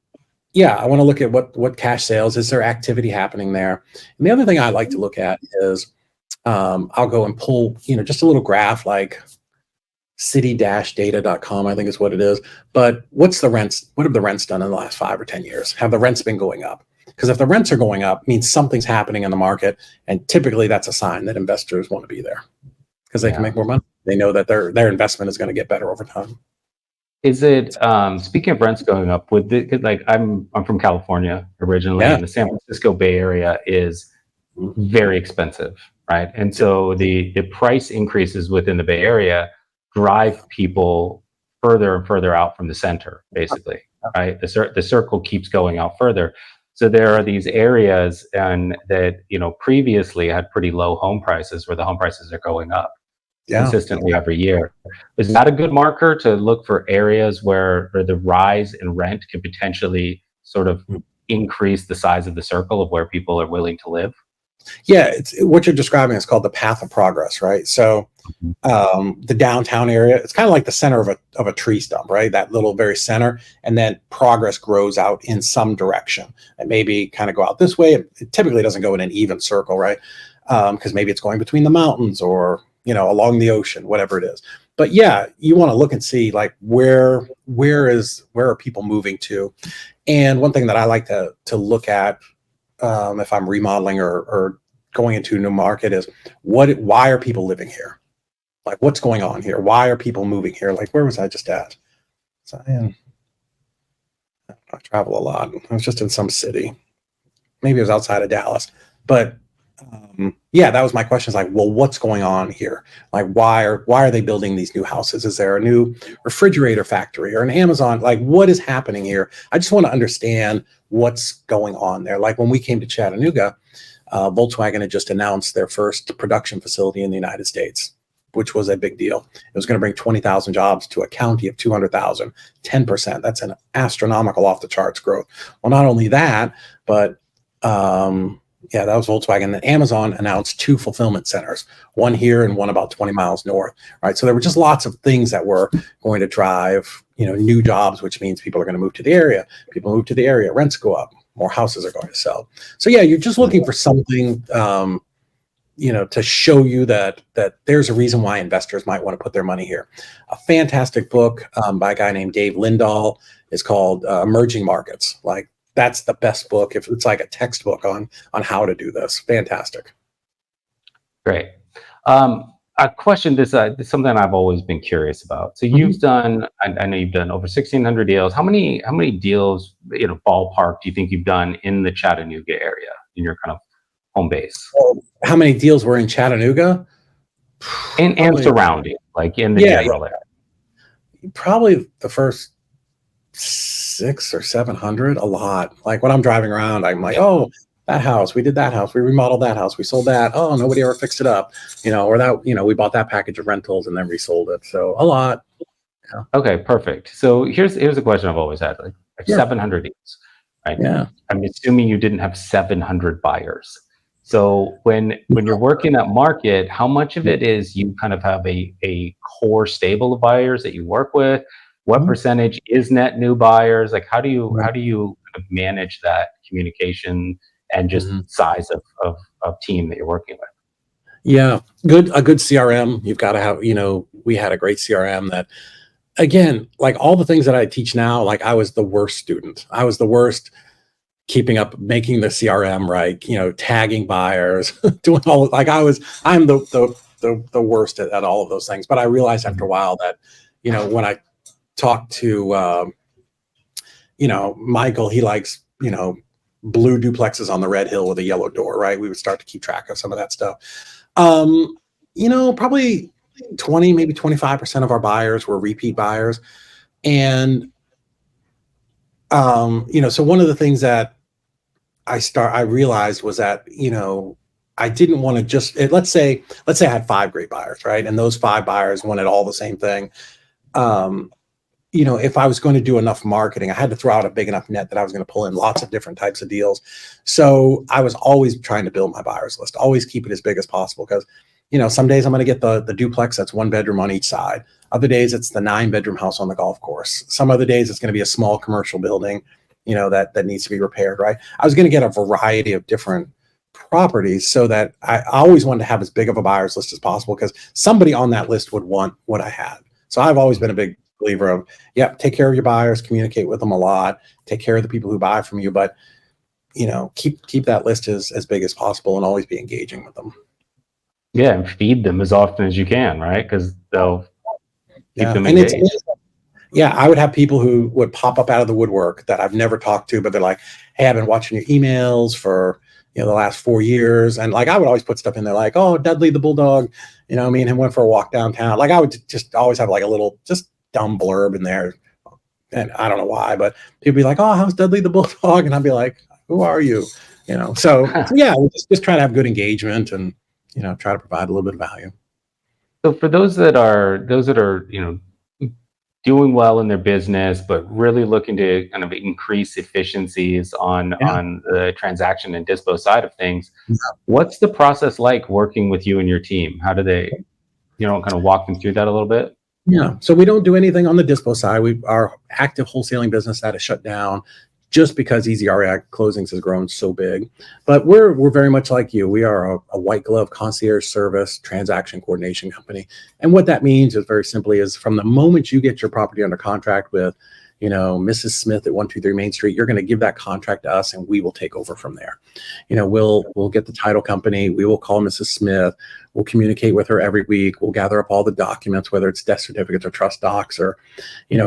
yeah, I want to look at what cash sales, is there activity happening there? And the other thing I like to look at is I'll go and pull, just a little graph like city-data.com, I think is what it is. But what have the rents done in the last 5 or 10 years? Have the rents been going up? Because if the rents are going up, it means something's happening in the market. And typically that's a sign that investors want to be there because they can make more money. They know that their investment is going to get better over time. Is it speaking of rents going up? Like I'm from California originally, Yeah. and the San Francisco Bay Area is very expensive, right? And so the price increases within the Bay Area drive people further and further out from the center, basically, right? The circle keeps going out further. So there are these areas and that previously had pretty low home prices, where the home prices are going up consistently every year. Is that a good marker to look for areas where the rise in rent could potentially sort of increase the size of the circle of where people are willing to live? Yeah, it's what you're describing is called the path of progress, right? So the downtown area, it's kind of like the center of a tree stump, right? That little very center, and then progress grows out in some direction. And maybe kind of go out this way. It typically doesn't go in an even circle, right? Because maybe it's going between the mountains or along the ocean, whatever it is. But yeah, you want to look and see like where are people moving to. And one thing that I like to look at, if I'm remodeling or going into a new market, is why are people living here? Like, what's going on here? Why are people moving here? Like, where was I just at? So, I travel a lot. I was just in some city. Maybe it was outside of Dallas. But yeah, that was my question. Is like, well, what's going on here? Like, why are they building these new houses? Is there a new refrigerator factory or an Amazon? Like, what is happening here? I just want to understand what's going on there. Like when we came to Chattanooga, Volkswagen had just announced their first production facility in the United States, which was a big deal. It was going to bring 20,000 jobs to a county of 200,000, 10%. That's an astronomical off the charts growth. Well, not only that, but yeah, that was Volkswagen. And Amazon announced 2 fulfillment centers, one here and one about 20 miles north. Right. So there were just lots of things that were going to drive, new jobs, which means people are going to move to the area. People move to the area, rents go up, more houses are going to sell. So yeah, you're just looking for something, to show you that there's a reason why investors might want to put their money here. A fantastic book by a guy named Dave Lindahl is called Emerging Markets. Like, that's the best book. If it's like a textbook on how to do this. Fantastic. Great. A question, this is something I've always been curious about. So you've done, I know you've done over 1,600 deals. How many deals, ballpark, do you think you've done in the Chattanooga area, in your kind of home base? Well, how many deals were in Chattanooga? And surrounding, like in the general area? Probably the first 600 or 700, a lot. Like when I'm driving around, I'm like, oh, that house, we did that house, we remodeled that house, we sold that. Oh, nobody ever fixed it up, or that, we bought that package of rentals and then resold it. So a lot. Yeah. Okay, perfect. So here's a question I've always had, like 700 deals, right? Yeah. I'm assuming you didn't have 700 buyers. So when you're working that market, how much of it is you kind of have a core stable of buyers that you work with? What percentage is net new buyers? Like, how do you kind of manage that communication and just size of team that you're working with? Yeah, a good CRM. You've got to have, we had a great CRM that, again, like all the things that I teach now, like I was the worst student. I was the worst keeping up, making the CRM right, tagging buyers, doing all, like I'm the worst at all of those things. But I realized after a while that, when I talked to, Michael, he likes, blue duplexes on the red hill with a yellow door, right? We would start to keep track of some of that stuff. Probably 20, maybe 25% of our buyers were repeat buyers. And, so one of the things that I realized was that, I didn't want to just, let's say I had 5 great buyers, right? And those 5 buyers wanted all the same thing. If I was going to do enough marketing, I had to throw out a big enough net that I was going to pull in lots of different types of deals. So I was always trying to build my buyers list, always keep it as big as possible. Because, some days I'm going to get the duplex that's 1 bedroom on each side. Other days it's the 9-bedroom house on the golf course. Some other days it's going to be a small commercial building, that needs to be repaired, right? I was going to get a variety of different properties so that I always wanted to have as big of a buyers list as possible, because somebody on that list would want what I had. So I've always been a big believer of, take care of your buyers, communicate with them a lot, take care of the people who buy from you, but keep that list as big as possible and always be engaging with them. Yeah, and feed them as often as you can, right? Because they'll keep them engaged. I would have people who would pop up out of the woodwork that I've never talked to, but they're like, hey, I've been watching your emails for the last 4 years. And like, I would always put stuff in there like, oh, Dudley the bulldog, me and him went for a walk downtown. Like I would just always have like a little just dumb blurb in there. And I don't know why, but people be like, oh, how's Dudley the bulldog? And I'd be like, who are you? So yeah, we just try to have good engagement and, try to provide a little bit of value. So for those that are doing well in their business, but really looking to kind of increase efficiencies on the transaction and dispo side of things, what's the process like working with you and your team? How do they, kind of walk them through that a little bit? Yeah. So we don't do anything on the dispo side. Our active wholesaling business that is shut down. just because EzREIclosings has grown so big. But we're very much like you. We are a white glove concierge service transaction coordination company. And what that means is very simply is from the moment you get your property under contract with, Mrs. Smith at 123 Main Street, you're going to give that contract to us and we will take over from there. We'll get the title company. We will call Mrs. Smith. We'll communicate with her every week. We'll gather up all the documents, whether it's death certificates or trust docs or,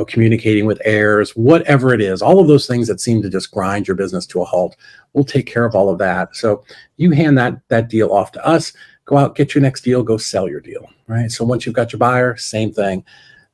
communicating with heirs, whatever it is, all of those things that seem to just grind your business to a halt. We'll take care of all of that. So you hand that deal off to us, go out, get your next deal, go sell your deal, right? So once you've got your buyer, same thing.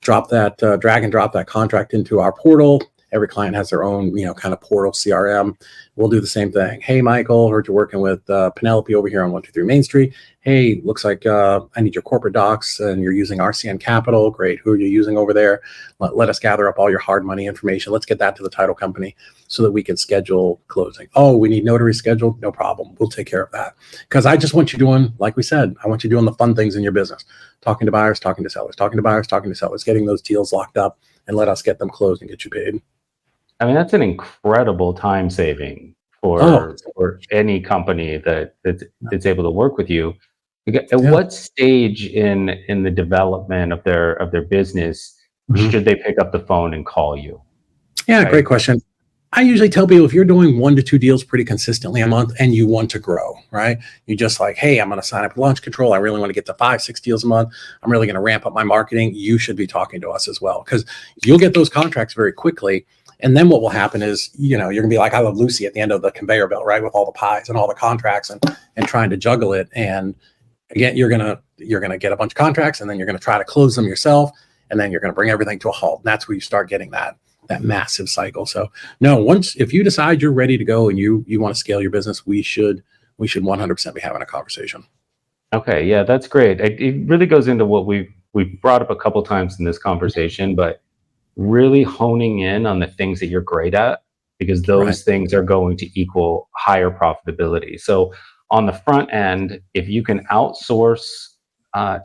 Drag and drop that contract into our portal. Every client has their own, kind of portal CRM. We'll do the same thing. Hey, Michael, heard you're working with Penelope over here on 123 Main Street. Hey, looks like I need your corporate docs and you're using RCN Capital. Great. Who are you using over there? Let us gather up all your hard money information. Let's get that to the title company so that we can schedule closing. Oh, we need notary scheduled? No problem. We'll take care of that. Because I just want you doing, like we said, I want you doing the fun things in your business. Talking to buyers, talking to sellers, talking to buyers, talking to sellers, getting those deals locked up and let us get them closed and get you paid. I mean, that's an incredible time saving Oh, for any company that's able to work with you. At yeah. what stage in the development of their business Mhm. should they pick up the phone and call you? Yeah, Right? great question. I usually tell people if you're doing 1 to 2 deals pretty consistently a month and you want to grow, right? You just like, hey, I'm going to sign up with Launch Control. I really want to get to 5, 6 deals a month. I'm really going to ramp up my marketing. You should be talking to us as well because you'll get those contracts very quickly. And then what will happen is, you're going to be like, I Love Lucy at the end of the conveyor belt, right? With all the pies and all the contracts and trying to juggle it. And again, you're going to get a bunch of contracts and then you're going to try to close them yourself. And then you're going to bring everything to a halt. And that's where you start getting that massive cycle. So no, if you decide you're ready to go and you want to scale your business, we should 100% be having a conversation. Okay, yeah, that's great. It really goes into what we've brought up a couple times in this conversation, but really honing in on the things that you're great at because Right. those things are going to equal higher profitability. So on the front end, if you can outsource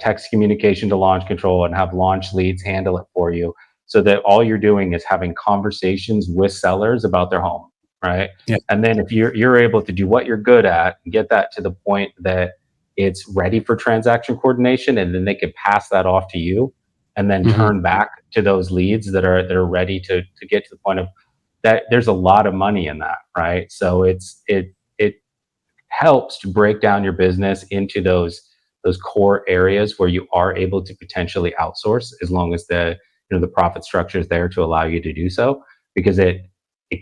text communication to Launch Control and have launch leads handle it for you so that all you're doing is having conversations with sellers about their home, right? Yeah. And then if you're able to do what you're good at and get that to the point that it's ready for transaction coordination and then they can pass that off to you and then Mhm. turn back to those leads that are ready to get to the point of that. There's a lot of money in that, right? So it helps to break down your business into those core areas where you are able to potentially outsource as long as the profit structure is there to allow you to do so because it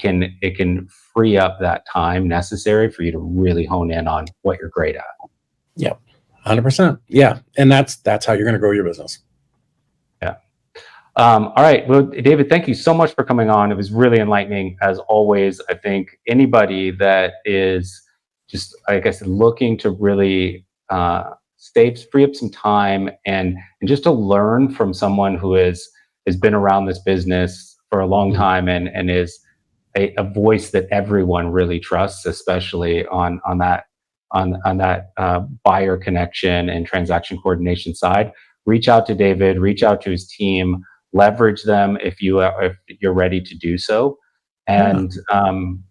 can free up that time necessary for you to really hone in on what you're great at. Yep. 100%. Yeah. And that's how you're going to grow your business. Yeah. All right. Well, David, thank you so much for coming on. It was really enlightening as always. I think anybody that is just, like I said, looking to really free up some time and just to learn from someone who has been around this business for a long Mhm. time and is a voice that everyone really trusts, especially on that buyer connection and transaction coordination side. Reach out to David. Reach out to his team. Leverage them if you're ready to do so. Yeah. And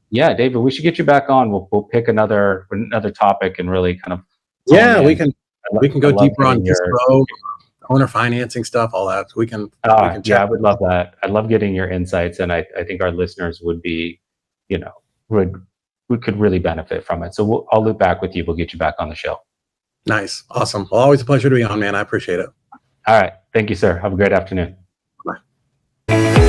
yeah, David, we should get you back on. We'll pick another topic and really kind of hone Yeah. We in. can, I, lo- we can I go love deeper on getting your dispo, owner financing stuff, all that. So we can yeah, chat. I would love that. I love getting your insights, and I think our listeners would be, you know, would we could really benefit from it. So I'll loop back with you. We'll get you back on the show. Nice. Awesome. Well, always a pleasure to be on, man. I appreciate it. All right. Thank you, sir. Have a great afternoon. Bye.